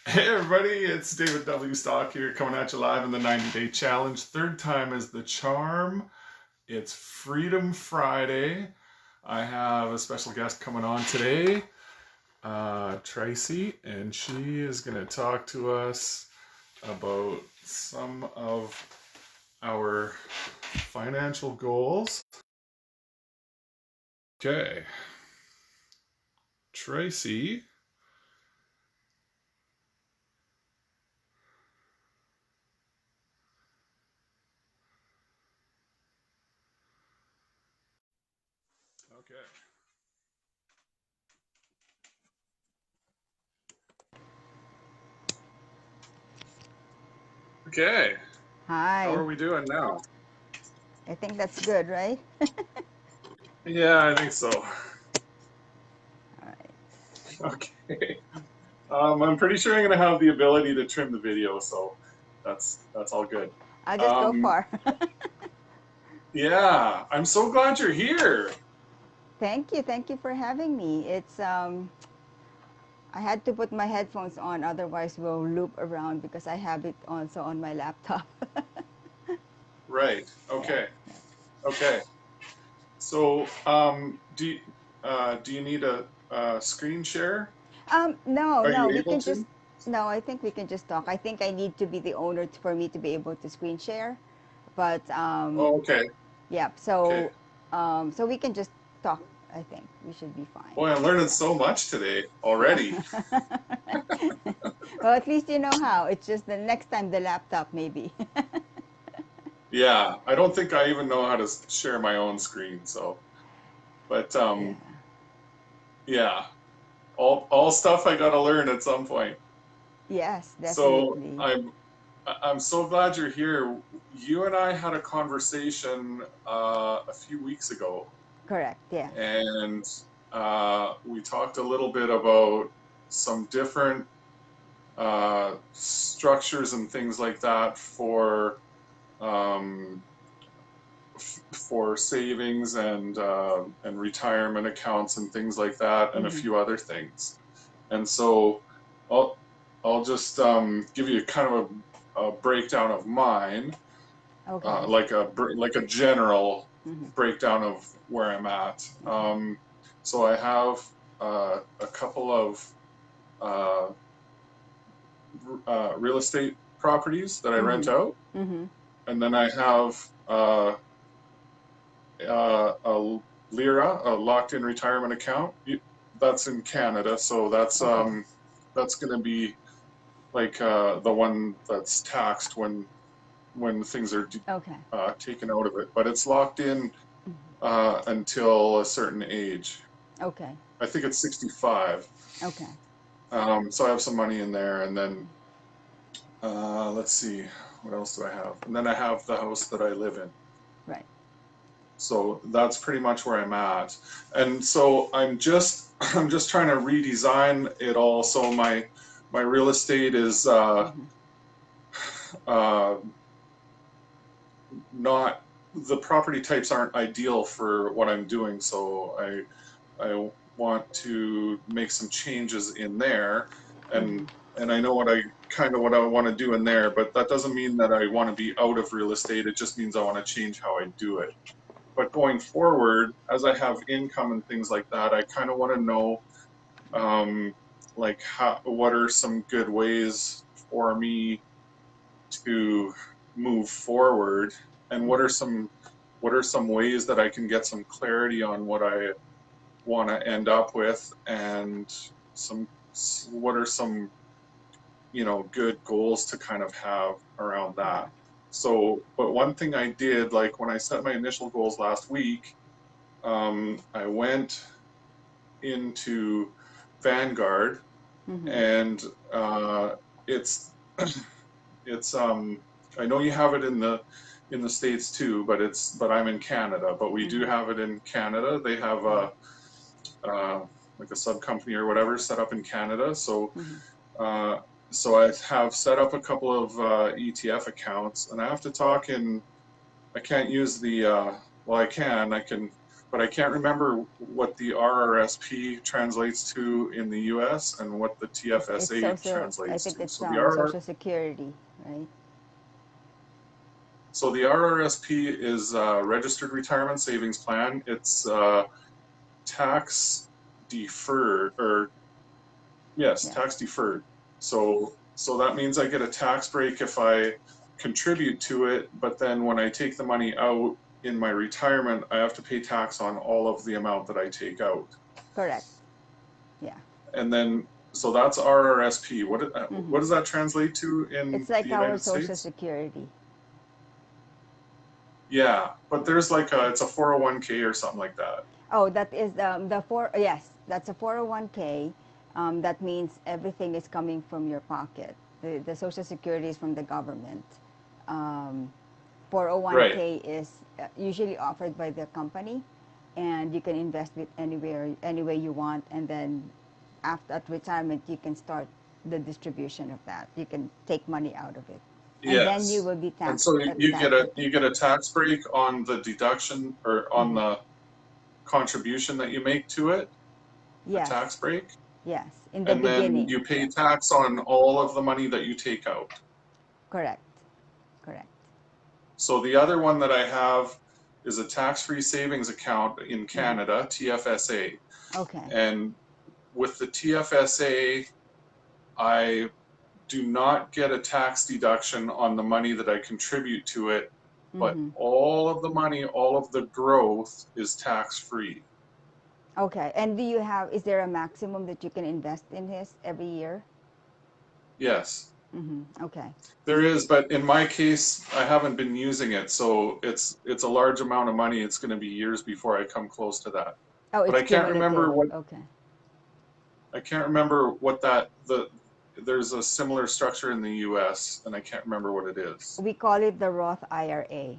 Hey everybody, it's David W. Stock here coming at you live in the 90-day challenge. Third time is the charm. It's Freedom Friday. I have a special guest coming on today, Tricie, and she is going to talk to us about some of our financial goals. Okay, Tricie. Okay. Okay, how are Hi. we doing now? I think that's good, right? Yeah, I think so. All right. Okay. I'm pretty sure I'm gonna have the ability to trim the video, so that's all good. I'll just go Um, far. yeah, I'm so glad you're here. Thank you. Thank you for having me. I had to put my headphones on, otherwise we'll loop around because I have it also on my laptop. Right. Yeah. Okay. Yeah. Okay. So, do you need a screen share? No, Are no, you we able can to? just, no, I think we can just talk. I think I need to be the owner for me to be able to screen share. But Oh, okay. yeah, Okay. so we can just talk. I think we should be fine. Boy, I'm learning Yeah. so much today Yeah. already. Well, at least you know how. It's just the next time the laptop, maybe. Yeah, I don't think I even know how to share my own screen, so, but Yeah. yeah, all stuff I gotta learn at some point. Yes, So definitely. I'm so glad you're here. You and I had a conversation a few weeks ago, Correct. Yeah. and we talked a little bit about some different structures and things like that um, for savings and retirement accounts and things like that, and a Hmm. few other things. And so I'll I'll just give you kind of a breakdown of mine, Okay. like a general Hmm. breakdown of where I'm at. Okay. So I have a couple of uh, real estate properties that I rent Hmm. out, Hmm. and then I have a Lira, a locked-in retirement account. That's in Canada, so Okay. that's going to be like the one that's taxed when things are Okay. taken out of it. But it's locked in until a certain age. Okay. I think it's 65. Okay. So I have some money in there, and then let's see, what else do I have? And then I have the house that I live in. Right. So that's pretty much where I'm at. And so I'm just trying to redesign it all. So my real estate is Hmm. uh, not the property types aren't ideal for what I'm doing. So I want to make some changes in there, and Hmm. and I know what I want to do in there, but that doesn't mean that I want to be out of real estate. It just means I want to change how I do it. But going forward, as I have income and things like that, I kind of want to know, um, like what are some good ways for me to move forward, and what are some ways that I can get some clarity on what I want to end up with, and some what are some good goals to kind of have around that. Okay. So, but one thing I did, like when I set my initial goals last week, I went into Vanguard, Hmm. and it's it's I know you have it in the States too, but I'm in Canada, but we do Hmm. have it in Canada. They have a uh, like a sub company or whatever set up in Canada. So Hmm. uh, so I have set up a couple of ETF accounts, and I have to talk in. I can't use the well, I can. I can. but I can't remember what the RRSP translates to in the US and what the It's TFSA social. I translates think to. it's Social Security, right? So the RRSP is Registered Retirement Savings Plan. It's tax deferred, or yes, Yes. tax deferred. So that means I get a tax break if I contribute to it, but then when I take the money out in my retirement, I have to pay tax on all of the amount that I take out. Correct. Yeah. And then so that's RRSP. Mm-hmm. What does that translate to in It's the like our United Social States? Security. Yeah, but there's like it's a 401k or something like that. Oh, that is the four. Yes, that's a 401k. That means everything is coming from your pocket. The Social Security is from the government. Um, Right. 401k is usually offered by the company, and you can invest it anywhere, any way you want. And then after at retirement, you can start the distribution of that. You can take money out of it, and then you Yes. will be And taxed so at you that. get a tax break on the deduction or on Mm-hmm. the contribution that you make to it, a Yes, tax break, yes, in the and then beginning. you pay Yes, tax on all of the money that you take out. correct, correct. So the other one that I have is a tax-free savings account in Mm-hmm. Canada, TFSA. Okay. And with the TFSA, I do not get a tax deduction on the money that I contribute to it, but Mm-hmm. all of the money, all of the growth is tax-free. Okay. And do you have, is there a maximum that you can invest in his every year? Yes, Mm-hmm. Okay. there is, but in my case, I haven't been using it, so it's a large amount of money. It's going to be years before I come close to that. Oh, But it's cumulative. Okay. I can't remember what that there's a similar structure in the US and I can't remember what it is. We call it the Roth IRA.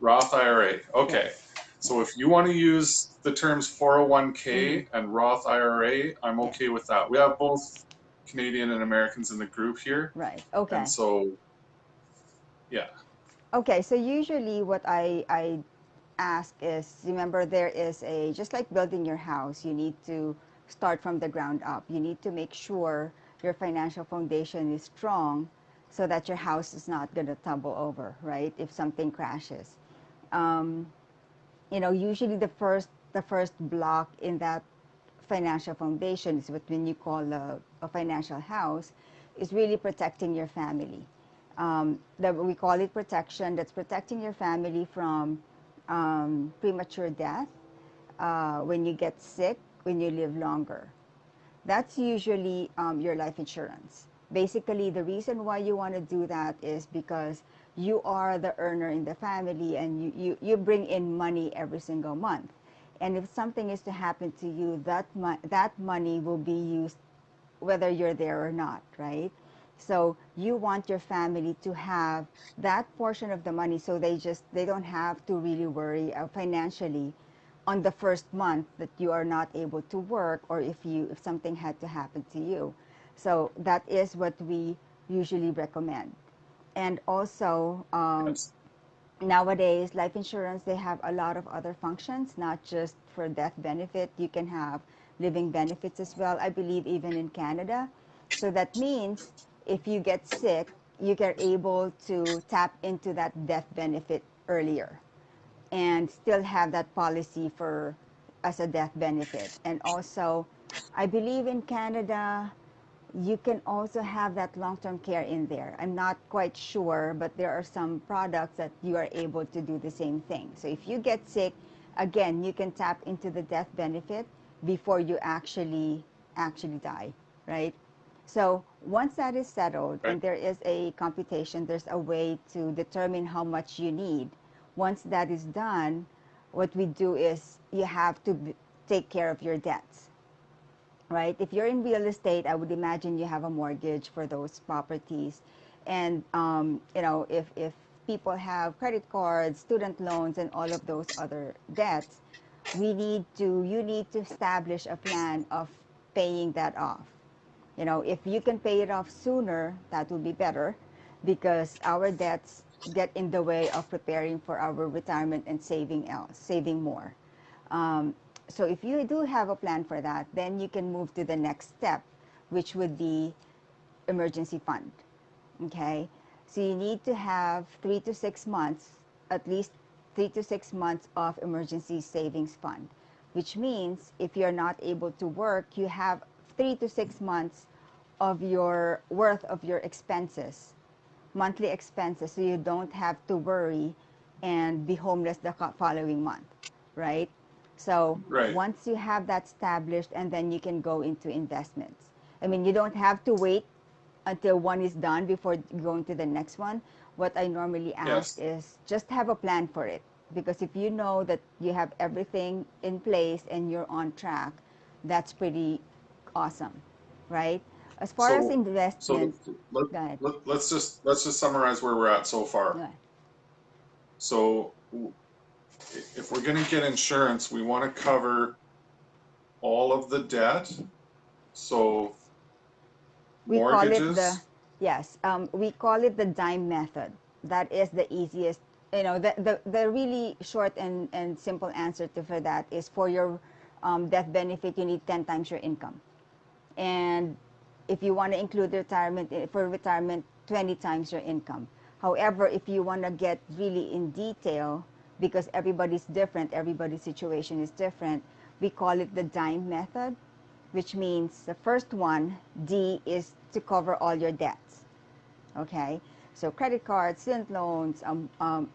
Roth IRA. Yes. Okay. Yes. So if you want to use the terms Mm-hmm. 401k and Roth IRA, I'm Yes. okay with that. We have both Canadian and Americans in the group here. Right. And Okay. so, yeah. Okay. So usually what I ask is, remember, there is a, just like building your house, you need to start from the ground up. You need to make sure your financial foundation is strong so that your house is not going to tumble over, right? If something crashes. Um, Usually the first block in that financial foundation is what when you call a financial house, is really protecting your family. We call it protection. That's protecting your family from premature death, when you get sick, when you live longer. That's usually your life insurance. Basically, the reason why you want to do that is because you are the earner in the family, and you bring in money every single month. And if something is to happen to you, that money will be used whether you're there or not, right? So you want your family to have that portion of the money, so they don't have to really worry financially on the first month that you are not able to work, or if something had to happen to you. So that is what we usually recommend. And also, Yes. nowadays, life insurance, they have a lot of other functions, not just for death benefit. You can have living benefits as well, I believe, even in Canada. So that means if you get sick, you are able to tap into that death benefit earlier and still have that policy for as a death benefit. And also, I believe in Canada, you can also have that long-term care in there. I'm not quite sure, but there are some products that you are able to do the same thing. So if you get sick, again, you can tap into the death benefit before you actually die, right? So once that is settled Right. and there is a computation, there's a way to determine how much you need. Once that is done, what we do is you have to take care of your debts, right? If you're in real estate, I would imagine you have a mortgage for those properties. And, if people have credit cards, student loans, and all of those other debts, you need to establish a plan of paying that off. If you can pay it off sooner, that would be better, because our debts get in the way of preparing for our retirement and saving more. So if you do have a plan for that, then you can move to the next step, which would be emergency fund. Okay, so you need to have 3 to 6 months, at least 3 to 6 months of emergency savings fund, which means if you're not able to work, you have 3 to 6 months of your worth of your expenses, monthly expenses, so you don't have to worry and be homeless the following month, right? So Right. once you have that established, and then you can go into investments. I mean, you don't have to wait until one is done before going to the next one. What I normally ask Yes. is just have a plan for it. Because if you know that you have everything in place and you're on track, that's pretty awesome, right? As far as So, so investments, let, go ahead. let's just summarize where we're at so far. Go ahead. So, if we're going to get insurance, we want to cover all of the debt. So, We call it the, mortgages. yes, we call it the dime method. That is the easiest, the really short and simple answer to for that is for your death benefit, you need 10 times your income. And if you want to include retirement, for retirement, 20 times your income. However, if you want to get really in detail, because everybody's different, everybody's situation is different, we call it the dime method, which means the first one, D, is to cover all your debts. Okay? So credit cards, student loans,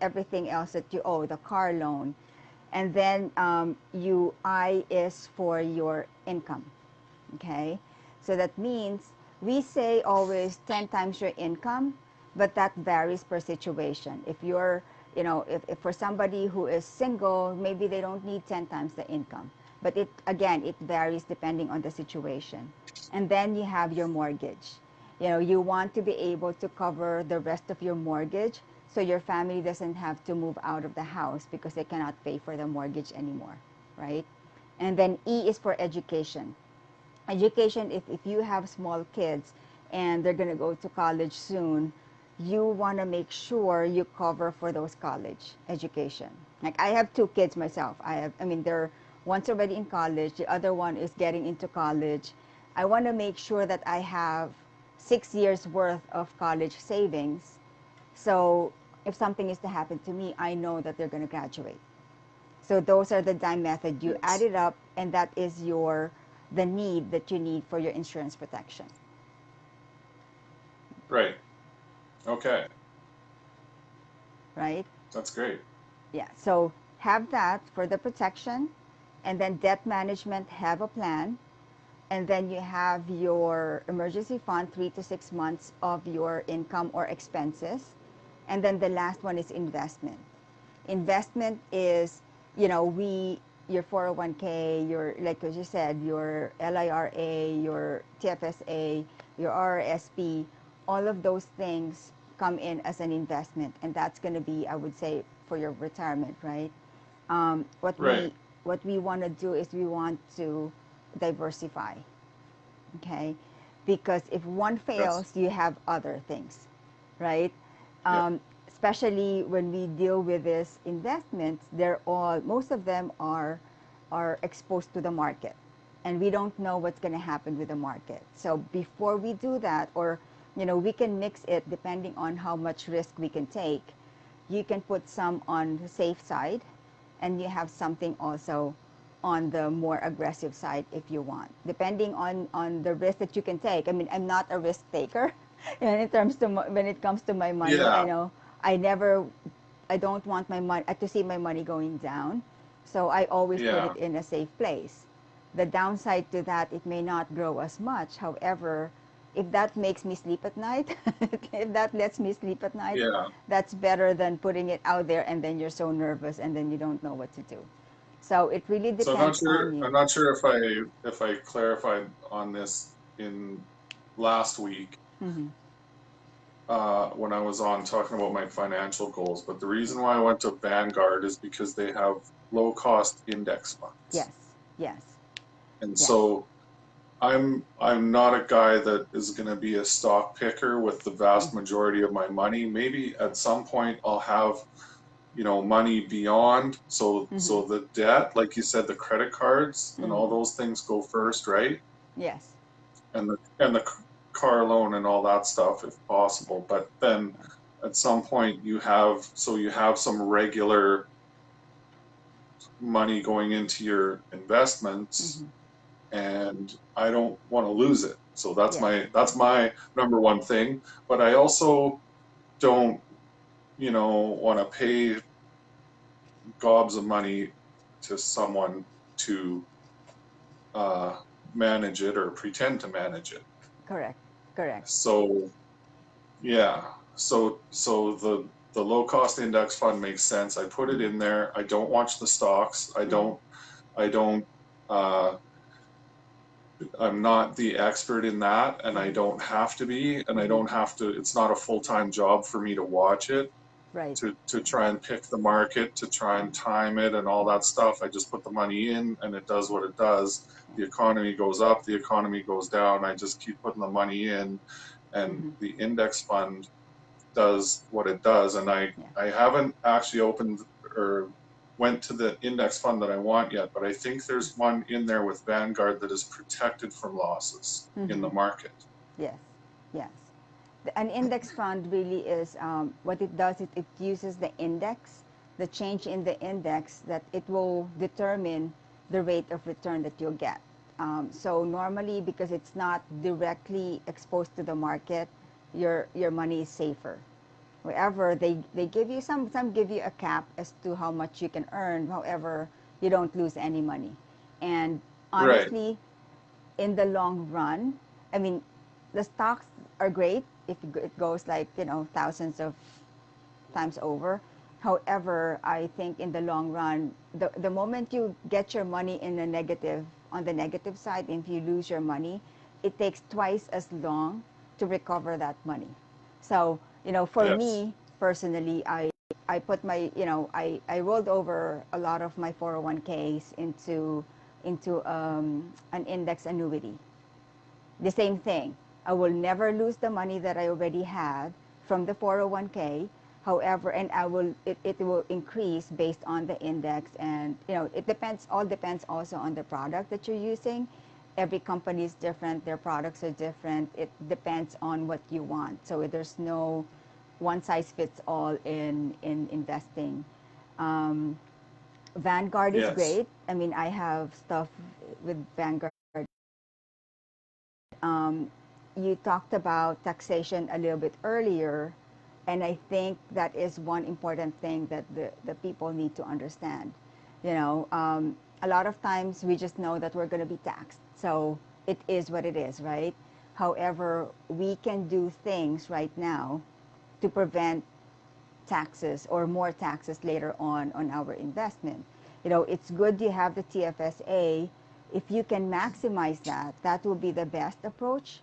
everything else that you owe, the car loan. And then I is for your income. Okay? So that means we say always 10 times your income, but that varies per situation. If you're, if for somebody who is single, maybe they don't need 10 times the income. But it, again, it varies depending on the situation. And then you have your mortgage. You want to be able to cover the rest of your mortgage so your family doesn't have to move out of the house because they cannot pay for the mortgage anymore, right? And then E is for education. Education, if you have small kids and they're going to go to college soon, you want to make sure you cover for those college education. Like I have 2 kids myself. They're one's already in college, the other one is getting into college. I want to make sure that I have 6 years worth of college savings, so if something is to happen to me, I know that they're going to graduate. So those are the dime method. You add Yes. it up, and that is the need that you need for your insurance protection, Right. Okay. right? That's great. Yeah. So have that for the protection, and then debt management, have a plan, and then you have your emergency fund, 3 to 6 months of your income or expenses, and then the last one is investment. Investment is, we your 401k, your, like as you said, your LIRA, your TFSA, your RRSP, all of those things come in as an investment, and that's going to be, I would say, for your retirement, right? um, what Right. we what we want to do is we want to diversify, okay? Because if one That's, fails, you have other things, right? yeah. Especially when we deal with these investments, most of them are exposed to the market, and we don't know what's going to happen with the market. So before we do that, or we can mix it depending on how much risk we can take. You can put some on the safe side, and you have something also on the more aggressive side if you want, depending on the risk that you can take. I mean, I'm not a risk taker, and in terms to when it comes to my money, I Yeah. know I don't want my money to see my money going down, so I always put Yeah. it in a safe place. The downside to that, it may not grow as much. However, if that makes me sleep at night, if that lets me sleep at night, Yeah. that's better than putting it out there and then you're so nervous and then you don't know what to do. So it really So I'm not depends sure. on I'm you. not sure if I clarified on this in last week Hmm. when I was on talking about my financial goals. But the Yeah. reason why I went to Vanguard is because they have low cost index funds, Yes, yes, and yes. so I'm not a guy that is going to be a stock picker with the Mm. vast majority of my money. Maybe at some point I'll have money beyond. So Mm-hmm. the debt, like you said, the credit cards and all Mm-hmm. those things go first, right? Yes. And the car loan and all that stuff if possible. But then Yeah. at some point you have some regular money going into your investments, Mm-hmm. and I don't want to lose it. So that's Yes. my number one thing. But I also don't, want to pay gobs of money to someone to uh, manage it or pretend to manage it. Correct. Correct. So yeah, so the low cost index fund makes sense. I put it Mm-hmm. in there. I don't watch the stocks. I Mm-hmm. don't. I don't. Uh, I'm not the expert in that, and I Mm-hmm. don't have to be, and I Mm-hmm. don't have to. It's not a full time job for me to watch it, Right. to try and pick the market, to try and time it, and all that stuff. I just put the money in, and it does what it does. Yeah. The economy goes up, the economy goes down. I just keep putting the money in, and Mm-hmm. the index fund does what it does. And I Yeah. I haven't actually opened or went to the index fund that I want yet, but I think there's one in there with Vanguard that is protected from losses in Mm-hmm. the market. Yes. Yes. An index fund really is what it does. It uses the index, the change in the index, that it will determine the rate of return that you'll get. So normally, because it's not directly exposed to the market, your money is safer. However, they give you some give you a cap as to how much you can earn. However, you don't lose any money. And Right. honestly, in the long run, I mean, the stocks are great if it goes like, thousands of times over. However, I think in the long run, the moment you get your money in a negative, on the negative side, if you lose your money, it takes twice as long to recover that money. So, for Yes. me personally, I put my, I rolled over a lot of my 401ks into an index annuity. The same thing. I will never lose the money that I already had from the 401k. However, and it will increase based on the index, and it depends also on the product that you're using. Every company is different, their products are different. It depends on what you want. So there's no one size fits all in investing. Um, Vanguard is Yes. great. I mean, I have stuff with Vanguard. Um, you talked about taxation a little bit earlier, and I think that is one important thing that the people need to understand. A lot of times we just know that we're going to be taxed, so it is what it is, right? However, we can do things right now to prevent taxes or more taxes later on our investment. It's good you have the TFSA. If you can maximize that, that will be the best approach,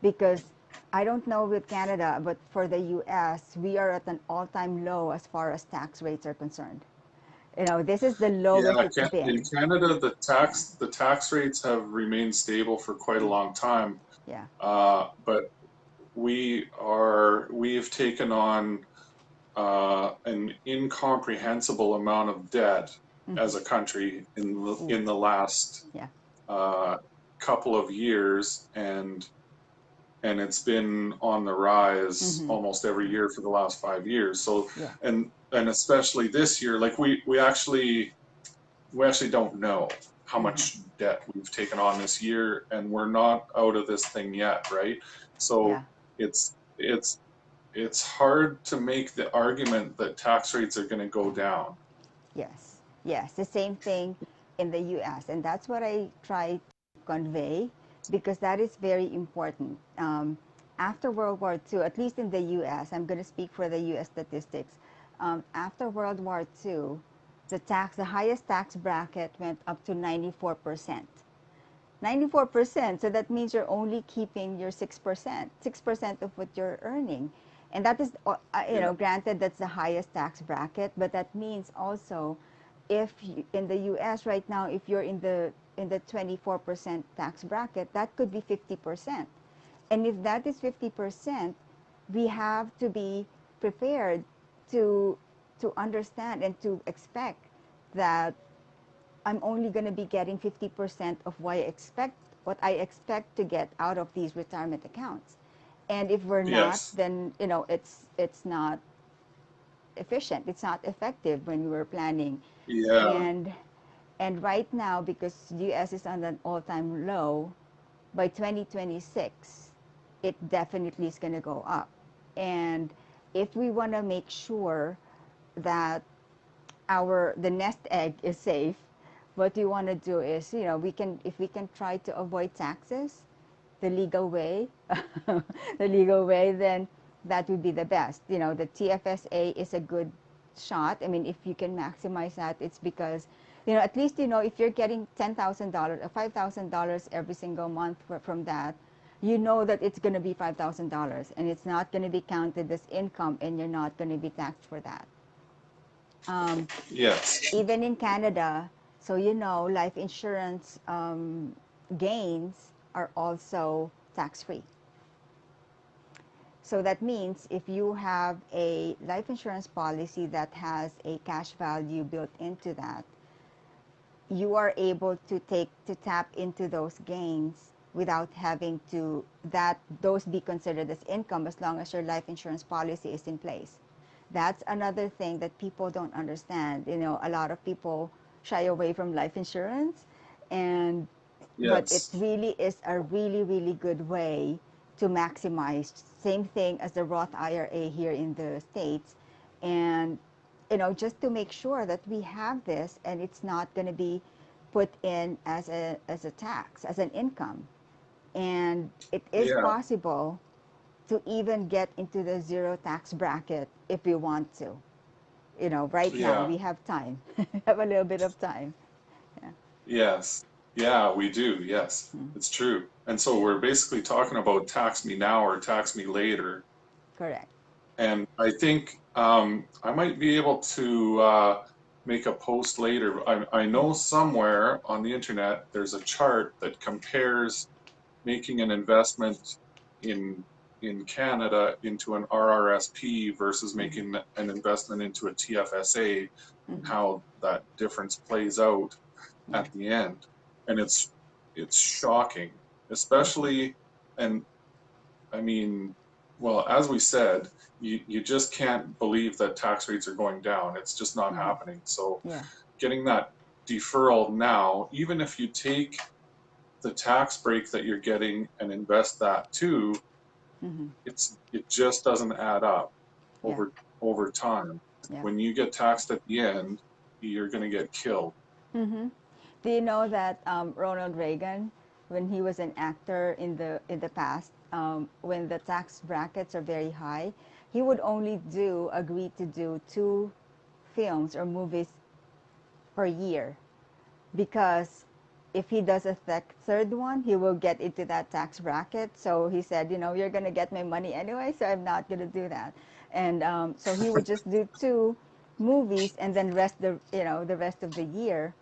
because I don't know with Canada, but for the US, we are at an all-time low as far as tax rates are concerned. This is the lowest Yeah, it's In been. Canada, the Yeah, tax rates have remained stable for quite a yeah, long time. yeah. But we've taken on an incomprehensible amount of debt Mm-hmm. as a country Ooh, in the last yeah. uh, couple of years, and it's been on the rise Mm-hmm. almost every year for the last 5 years. So Yeah. and especially this year, like we actually don't know how Mm-hmm. much debt we've taken on this year, and we're not out of this thing yet, right? So Yeah. it's hard to make the argument that tax rates are going to go down. Yes, yes, the same thing in the US. And that's what I try to convey, because that is very important. After World War II, at least in the US, I'm going to speak for the US statistics. After World War II, the highest tax bracket went up to 94%. 94%. So that means you're only keeping your 6%, 6% of what you're earning. And that is, Yeah, granted that's the highest tax bracket, but that means also, if in the US right now, if you're in the 24% tax bracket, that could be 50%. And if that is 50%, we have to be prepared to to understand and to expect that I'm only going to be getting 50% of what I expect to get out of these retirement accounts. And if we're not, Yes. then it's not efficient. It's not effective when we were planning. Yeah. And and right now, because US is on an all-time low, by 2026, it definitely is going to go up. And if we want to make sure that our the nest egg is safe, what we want to do is, we can if we can try to avoid taxes the legal way, the legal way, then that would be the best. The TFSA is a good shot. I mean, if you can maximize that, it's because, at least, if you're getting $10,000 or $5,000 every single month from that, you know that it's going to be $5,000 and it's not going to be counted as income and you're not going to be taxed for that. Um, Yes. Even in Canada, so life insurance gains are also tax free. So that means if you have a life insurance policy that has a cash value built into that, you are able to tap into those gains without having to that those be considered as income as long as your life insurance policy is in place. That's another thing that people don't understand. A lot of people shy away from life insurance, and but it Yes. really is a really, really good way to maximize. Same thing as the Roth IRA here in the States. And, just to make sure that we have this and it's not going to be put in as a tax, as an income. And it is Yeah. possible to even get into the zero tax bracket if we want to. Right now Yeah. we have time, have a little bit of time. Yeah. Yes. Yeah, we do. Yes, Mm. it's true. And so we're basically talking about tax me now or tax me later. Correct. And I think I might be able to make a post later. I know somewhere on the internet there's a chart that compares making an investment in Canada into an RRSP versus Mm-hmm. making an investment into a TFSA and Mm-hmm. how that difference plays out Yeah. at the end. And it's shocking, Mm-hmm. especially, and I mean, well, as we said, you just can't believe that tax rates are going down. It's just not Mm-hmm. happening. So Yeah. getting that deferral now, even if you take the tax break that you're getting and invest that too, Mm-hmm. it just doesn't add up Yeah. over time. Yeah. When you get taxed at the end, you're going to get killed. Mm-hmm. Do you know that Ronald Reagan, when he was an actor in the past, when the tax brackets are very high, he would only agree to do two films or movies per year, because if he does a third one, he will get into that tax bracket. So he said, you're going to get my money anyway, so I'm not going to do that. And so he would just do two movies and then the rest of the year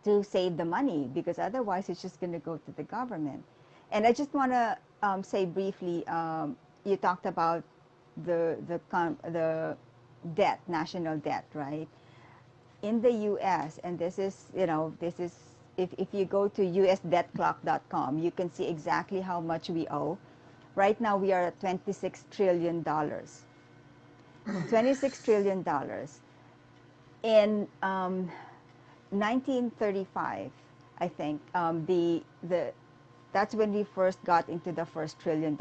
to save the money, because otherwise it's just going to go to the government. And I just want to say briefly, you talked about the debt, national debt, right? In the U.S., and this is if you go to usdebtclock.com, you can see exactly how much we owe. Right now, we are at $26 trillion. $26 trillion. In 1935, I think, that's when we first got into the first $1 trillion.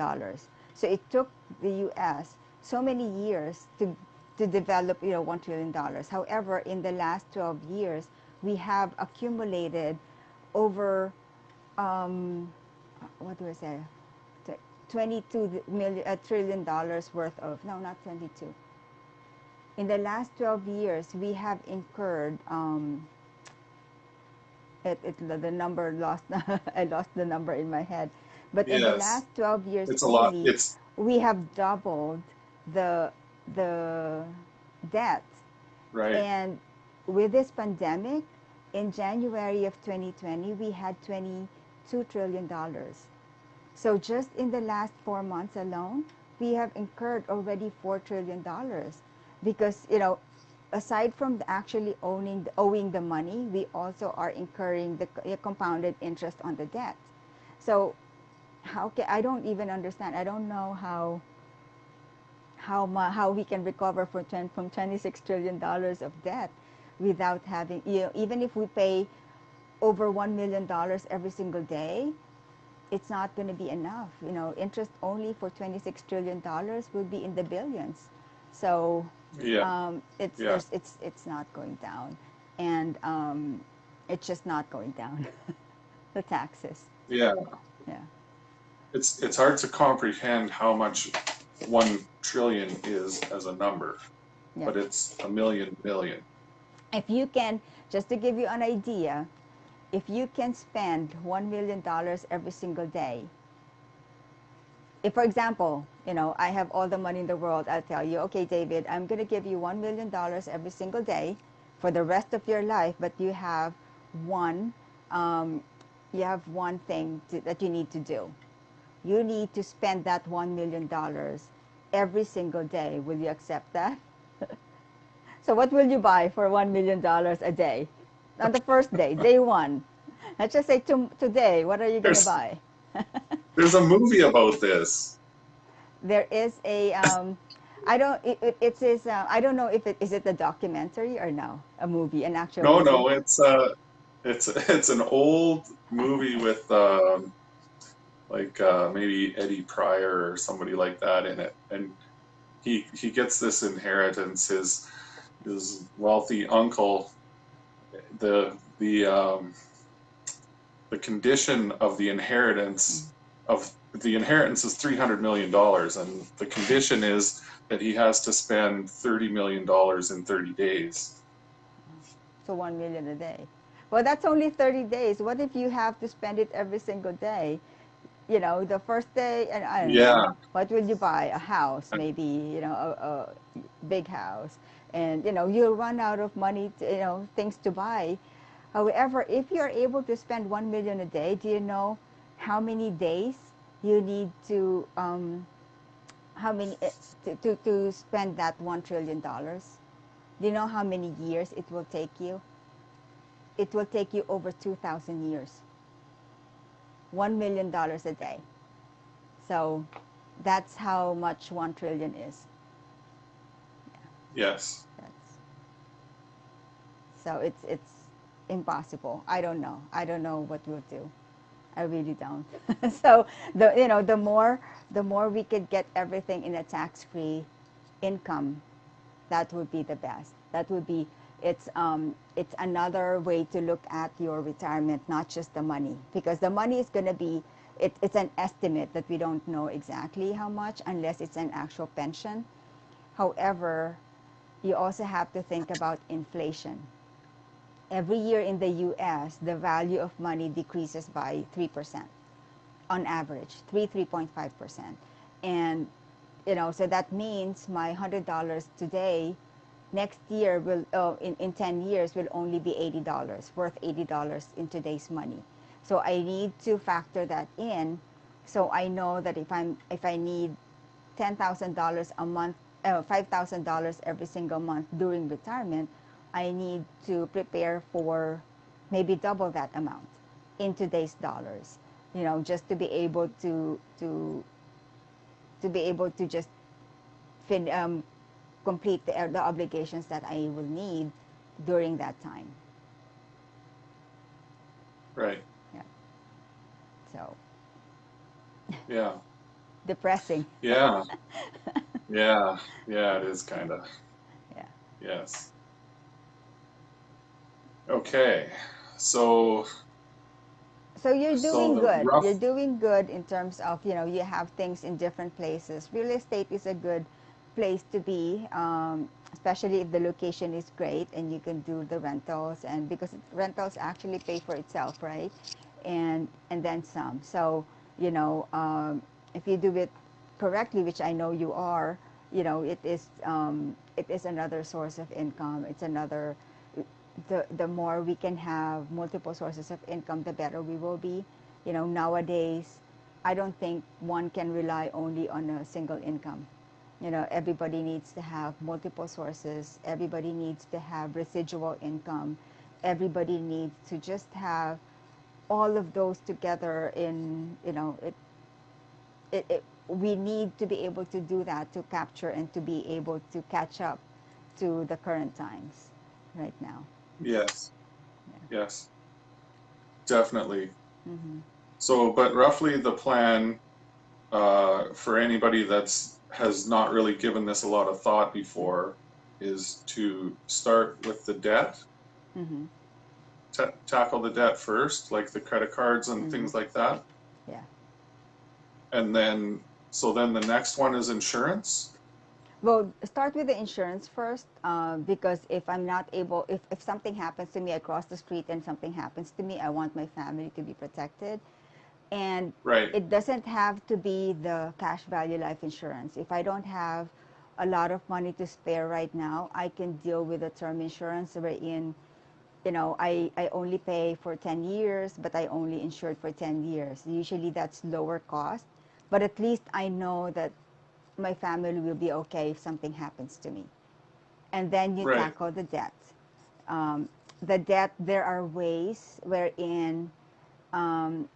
So it took the U.S. so many years to develop, $1 trillion. However, in the last 12 years, we have accumulated over, what do I say, 22 million trillion dollars worth of, no, not 22. In the last 12 years, we have incurred, the number lost, I lost the number in my head. But in the Yes, last 12 years it's a lot. only, It's we have doubled the the debt. right. And with this pandemic, in January of 2020, we had $22 trillion. So just in the last 4 months alone, we have incurred already $4 trillion, because aside from actually owing the money, we also are incurring the compounded interest on the debt. So I don't even understand. I don't know how we can recover from $26 trillion of debt without having, even if we pay over $1 million every single day, it's not going to be enough. Interest only for $26 trillion will be in the billions. So Yeah. Yeah. it's not going down, and it's just not going down. The taxes. Yeah. Yeah. It's hard to comprehend how much 1 trillion is as a number, Yeah. but it's a million billion. If you can, just to give you an idea, if you can spend $1 million every single day, if for example, I have all the money in the world, I'll tell you, okay, David, I'm going to give you $1 million every single day for the rest of your life, but one um, you have one thing that you need to do. You need to spend that $1 million every single day. Will you accept that? So what will you buy for $1 million a day? On the first day, day one. Let's just say today, what are you going to There's buy? there's a movie about this. There is a I don't it is I don't know if it is it a documentary or no, a movie, an actual No, movie. no, it's an old movie with like maybe Eddie Pryor or somebody like that in it, and he gets this inheritance. His wealthy uncle, the condition of the inheritance is $300 million, and the condition is that he has to spend $30 million in 30 days. So 1 million a day. Well, that's only 30 days. What if you have to spend it every single day? The first day, and I don't know, Yeah, what will you buy? A house, maybe, a big house. And, you'll run out of money, things to buy. However, if you're able to spend 1 million a day, do you know how many days you need to, how many, to spend that $1 trillion? Do you know how many years it will take you? It will take you over 2,000 years. $1 million a day. So that's how much 1 trillion is. yes, That's, so it's impossible. I don't know. I don't know what we'll do. I really don't. So the more we could get everything in a tax-free income, that would be the best. That would be it's another way to look at your retirement, not just the money, because the money is going to be it's an estimate that we don't know exactly how much unless it's an actual pension. However, you also have to think about inflation. Every year in the US, the value of money decreases by 3% on average, 3.5%. And so that means my $100 today, next year will in 10 years will only be $80, worth $80 in today's money. So I need to factor that in, so I know that if I need $10,000 a month, $5,000 every single month during retirement, I need to prepare for maybe double that amount in today's dollars. Just to be able to just fin, complete the obligations that I will need during that time. right. Yeah. So Yeah, depressing. yeah, yeah, yeah. It is kind of, Yeah. yes. Okay, so So you're so doing the good. rough, You're doing good in terms of, you have things in different places. Real estate is a good place to be, especially if the location is great and you can do the rentals, and because rentals actually pay for itself, right? And then some. So, if you do it correctly, which I know you are, it is another source of income. It's another the more we can have multiple sources of income, the better we will be. Nowadays, I don't think one can rely only on a single income. Everybody needs to have multiple sources. Everybody needs to have residual income. Everybody needs to just have all of those together we need to be able to do that to capture and to be able to catch up to the current times right now. Yes. Yeah. Yes. Definitely. Mm-hmm. So, but roughly the plan for anybody that's has not really given this a lot of thought before is to start with the debt, Mm-hmm. tackle the debt first, like the credit cards and Mm-hmm. things like that, Yeah. and then so then the next one is insurance. Well, start with the insurance first, because if I'm not able, if something happens to me, I cross the street and something happens to me, I want my family to be protected. And Right. it doesn't have to be the cash value life insurance. If I don't have a lot of money to spare right now, I can deal with a term insurance wherein, I only pay for 10 years, but I only insured for 10 years. Usually that's lower cost, but at least I know that my family will be okay if something happens to me. And then you Right. tackle the debt. Um, the debt, there are ways wherein um,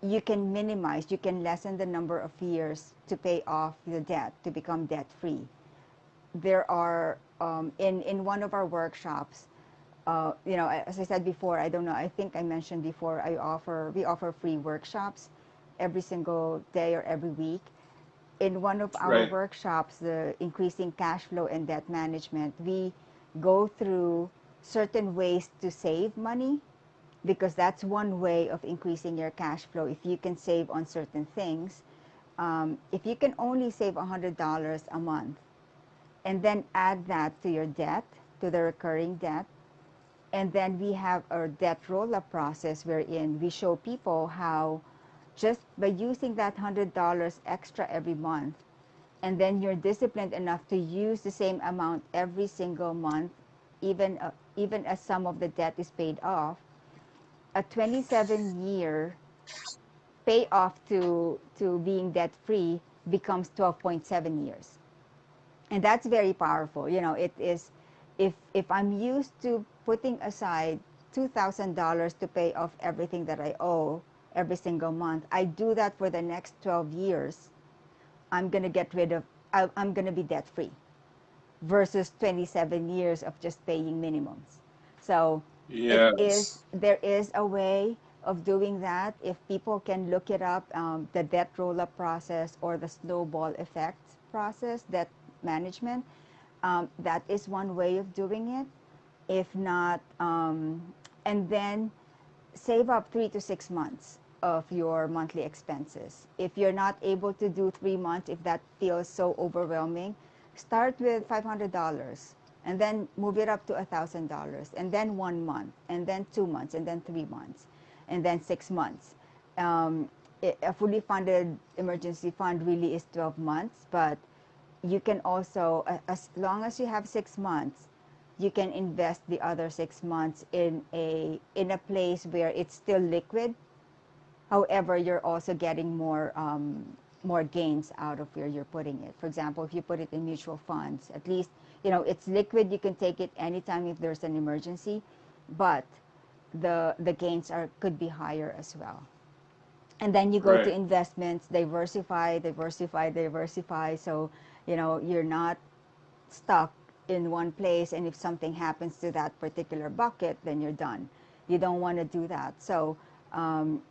you can minimize, you can lessen the number of years to pay off the debt to become debt free. There are, in one of our workshops, as I said before, I don't know, I think I mentioned before, we offer free workshops every single day or every week. In one of our Right. workshops, the increasing cash flow and debt management, we go through certain ways to save money, because that's one way of increasing your cash flow. If you can save on certain things, if you can only save $100 a month and then add that to your debt, to the recurring debt, and then we have our debt roll-up process wherein we show people how just by using that $100 extra every month, and then you're disciplined enough to use the same amount every single month, even as some of the debt is paid off, a 27-year payoff to being debt free becomes 12.7 years. And that's very powerful. It is, if I'm used to putting aside $2,000 to pay off everything that I owe every single month, I do that for the next 12 years. I'm going to get rid of, I'm going to be debt free versus 27 years of just paying minimums. So Yes. there is a way of doing that. If people can look it up, the debt roll-up process or the snowball effect process, debt management, that is one way of doing it. If not, and then save up 3 to 6 months of your monthly expenses. If you're not able to do 3 months, if that feels so overwhelming, start with $500 and then move it up to $1,000, and then 1 month, and then 2 months, and then 3 months, and then 6 months. Um, a fully funded emergency fund really is 12 months, but you can also, as long as you have 6 months, you can invest the other 6 months in a place where it's still liquid. However, you're also getting more gains out of where you're putting it. For example, if you put it in mutual funds, at least it's liquid. You can take it anytime if there's an emergency, but the gains are could be higher as well. And then you go to Right. investments, diversify, diversify, diversify. So you're not stuck in one place, and if something happens to that particular bucket, then you're done. You don't want to do that. So um,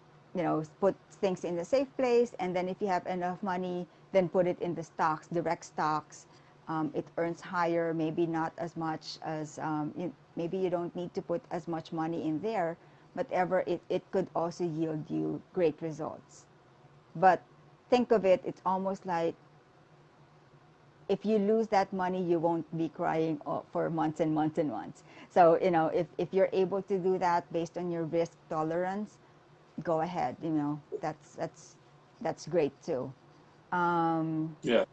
put things in the safe place, and then if you have enough money, then put it in the stocks, direct stocks. It earns higher, maybe not as much as maybe you don't need to put as much money in there, but ever it could also yield you great results. But think of it, it's almost like if you lose that money, you won't be crying for months and months and months. So, if you're able to do that based on your risk tolerance, go ahead. That's great too. Um, Yeah.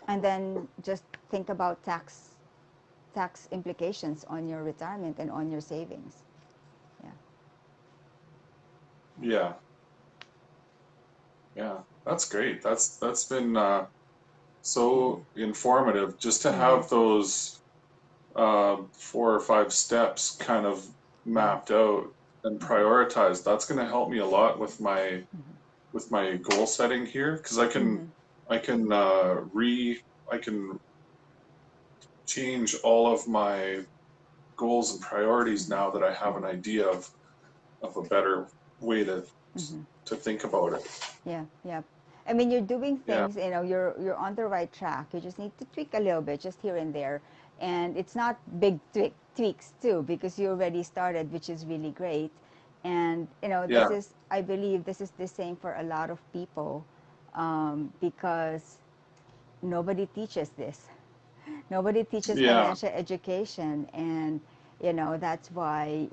and then just think about tax implications on your retirement and on your savings. Yeah. Yeah. Yeah, that's great. That's been Yeah. so informative just to Mm-hmm. have those 4 or 5 steps kind of Yes. mapped out and prioritized. That's going to help me a lot with my goal setting here because Mm-hmm. I can I can change all of my goals and priorities Mm-hmm. now that I have an Mm-hmm. idea of a better way Mm-hmm. to think about it. Yeah, yeah. I mean, you're doing Yeah, things, you're on the right track. You just need to tweak a little bit, just here and there. And it's not big tweaks too, because you already started, which is really great. And, this yeah, is, I believe this is the same for a lot of people, because nobody teaches this. Nobody teaches yeah, financial education. And, that's why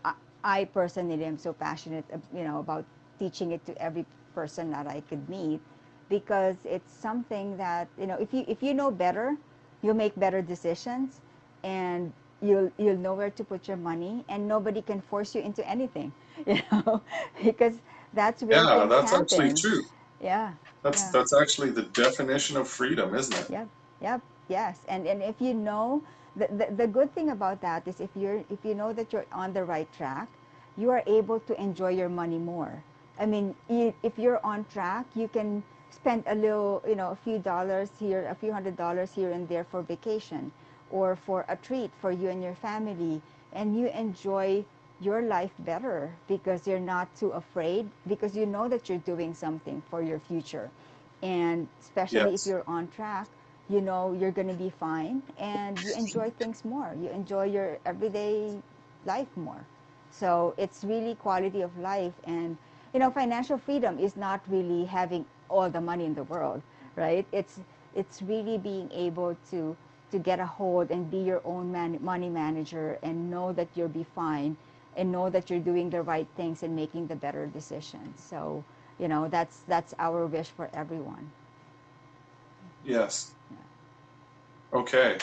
I, I personally am so passionate, about teaching it to every person that I could meet, because it's something that, if you know better, you'll make better decisions, and you'll know where to put your money, and nobody can force you into anything, because that's when yeah. things That's actually happen. true. Yeah, yeah. That's actually the definition of freedom, isn't it? Yep, yep, yes. And if you know, the good thing about that is, if you know that you're on the right track, you are able to enjoy your money more. I mean, if you're on track, you can spend a little, a few dollars here, a few $100s here and there for vacation, or for a treat for you and your family, and you enjoy your life better because you're not too afraid, because you know that you're doing something for your future. And especially if Yes. you're on track, you know you're going to be fine, and you enjoy things more, you enjoy your everyday life more. So it's really quality of life. And financial freedom is not really having all the money in the world, right? It's really being able to get a hold and be your own money manager, and know that you'll be fine, and know that you're doing the right things and making the better decisions. So that's our wish for everyone. Yes. Yeah. Okay.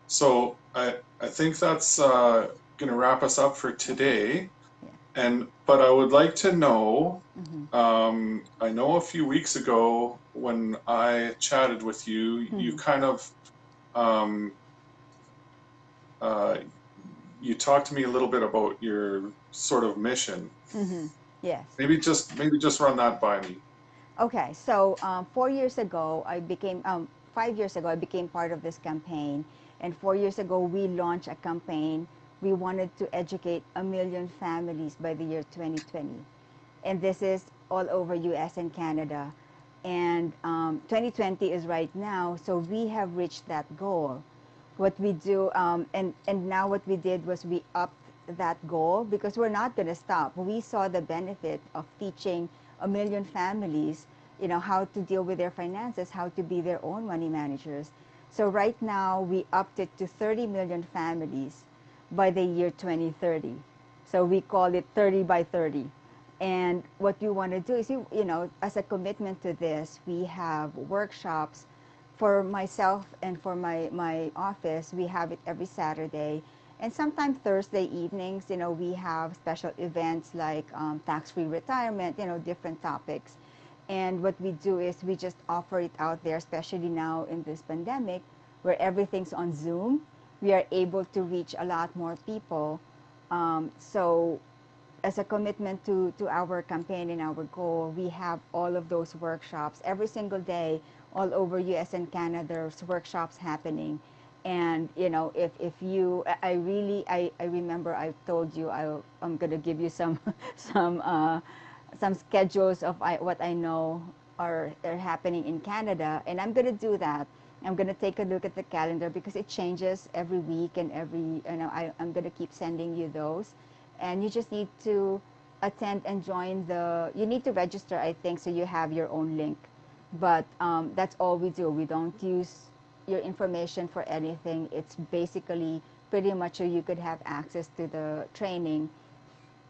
So I think that's going to wrap us up for Okay. today. Yeah. And but I would like to know, Mm-hmm. I know a few weeks ago when I chatted with you, you Mm-hmm. kind of um, uh, you talked to me a little bit about your sort of mission. Mm-hmm. Yes. Maybe just run that by me. Okay. So 4 years ago, 5 years ago, I became part of this campaign. And 4 years ago, we launched a campaign. We wanted to educate 1 million families by the year 2020. And this is all over US and Canada. And 2020 is right now, so we have reached that goal. What we do, and now what we did was we upped that goal, because we're not going to stop. We saw the benefit of teaching 1 million families, how to deal with their finances, how to be their own money managers. So right now we upped it to 30 million families by the year 2030. So we call it 30 by 30. And what you want to do is, as a commitment to this, we have workshops for myself and for my office. We have it every Saturday. And sometimes Thursday evenings, we have special events like tax-free retirement, different topics. And what we do is we just offer it out there, especially now in this pandemic where everything's on Zoom. We are able to reach a lot more people. So as a commitment to our campaign and our goal, we have all of those workshops every single day all over US and Canada. There's workshops happening. And if you I really I remember I told you I'm going to give you some some uh, some schedules of what I know are happening in Canada, and I'm going to do that. I'm going to take a look at the calendar because it changes every week, and I'm going to keep sending you those. And you just need to attend and join you need to register, I think, so you have your own link. But that's all we do. We don't use your information for anything. It's basically pretty much so you could have access to the training,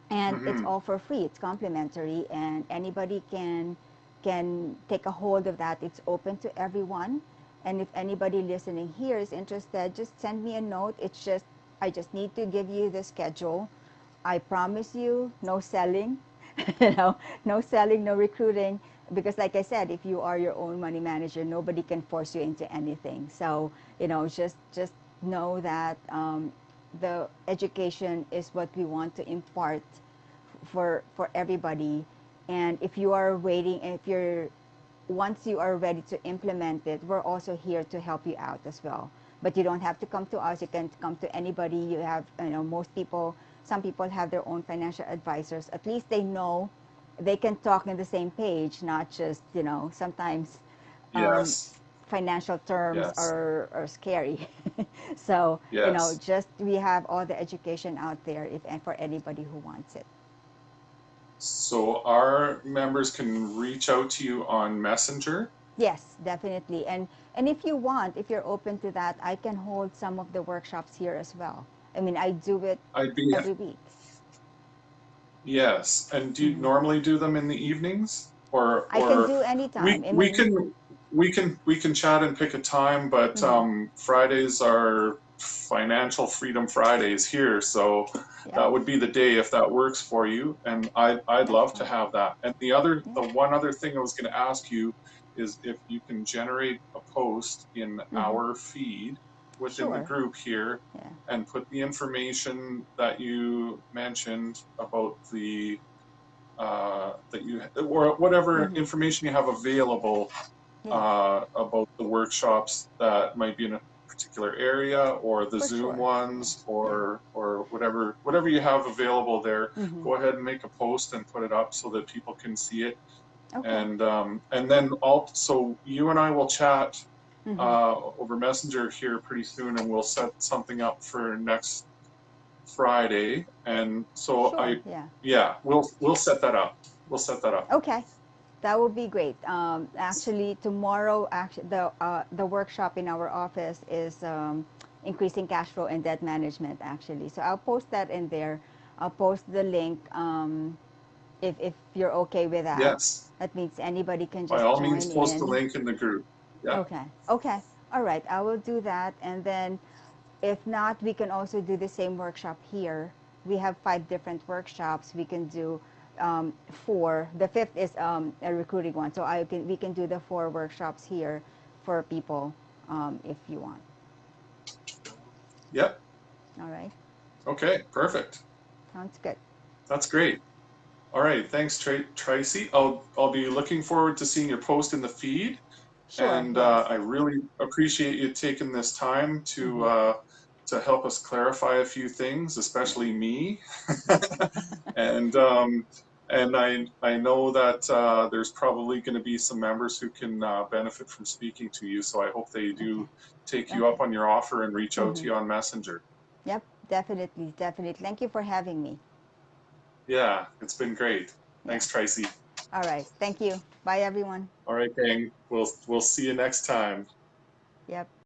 and it's Hmm. all for free. It's complimentary, and anybody can take a hold of that. It's open to everyone. And if anybody listening here is interested, just send me a note. I just need to give you the schedule. I promise you, no selling. you know, no selling, no recruiting. Because like I said, if you are your own money manager, nobody can force you into anything. So, just know that the education is what we want to impart for everybody. And if you are waiting, if you're once you are ready to implement it, we're also here to help you out as well. But you don't have to come to us. You can come to anybody. You have, most people, some people have their own financial advisors. At least they know they can talk in the same page, not just, sometimes um, Yes. financial terms Yes. are scary. So, Yes. just we have all the education out there if and for anybody who wants it. So our members can reach out to you on Messenger. Yes, definitely. And if you want, if you're open to that, I can hold some of the workshops here as well. I mean, I do it I'd be every week. Yes. And do you Hmm. normally do them in the evenings, or I can do anytime. we I we mean, can we can chat and pick a time, but hmm, Fridays are financial freedom Fridays here, so yep, that would be the day if that works for you. And I'd that's love to fine. have that. And Yeah. the one other thing I was going to ask you is if you can generate a post in Hmm. our feed within the Sure. group here Yeah. and put the information that you mentioned about the that you or whatever Hmm. information you have available Yeah. about the workshops that might be in a particular area, or the For Zoom sure. Yeah. ones, Yeah. or whatever you have available there. Hmm. Go ahead and make a post and put it up so that people can see it. Okay. And then also you and I will chat Hmm. over Messenger here pretty soon, and we'll set something up for next Friday. And so Sure. Yeah. yeah, we'll set that up. We'll set that up. Okay. That would be great. Actually, tomorrow, actually, the workshop in our office is increasing cash flow and debt management. Actually, so I'll post that in there. I'll post the link if you're okay with that. Yes, That means anybody can by just all means, join post the in. link in the group. Yeah. Okay. Okay. All right. I will do that, and then if not, we can also do the same workshop here. We have 5 different workshops. We can do four. The fifth is a recruiting one. So we can do the 4 workshops here for people if you want. Yep. All right. Okay. Perfect. Sounds good. That's great. All right. Thanks, Tracy. I'll be looking forward to seeing your post in the feed, Sure. and Yes. I really appreciate you taking this time Mm-hmm. to help us clarify a few things, especially Yes. me. and I know that there's probably going to be some members who can benefit from speaking to you. So I hope they Okay. do take you up Okay. on your offer and reach out Mm-hmm. to you on Messenger. Yep. Definitely. Definitely. Thank you for having me. Yeah, it's been great. Yeah. Thanks, Tracy. All right. Thank you. Bye, everyone. All right, gang. We'll see you next time. Yep.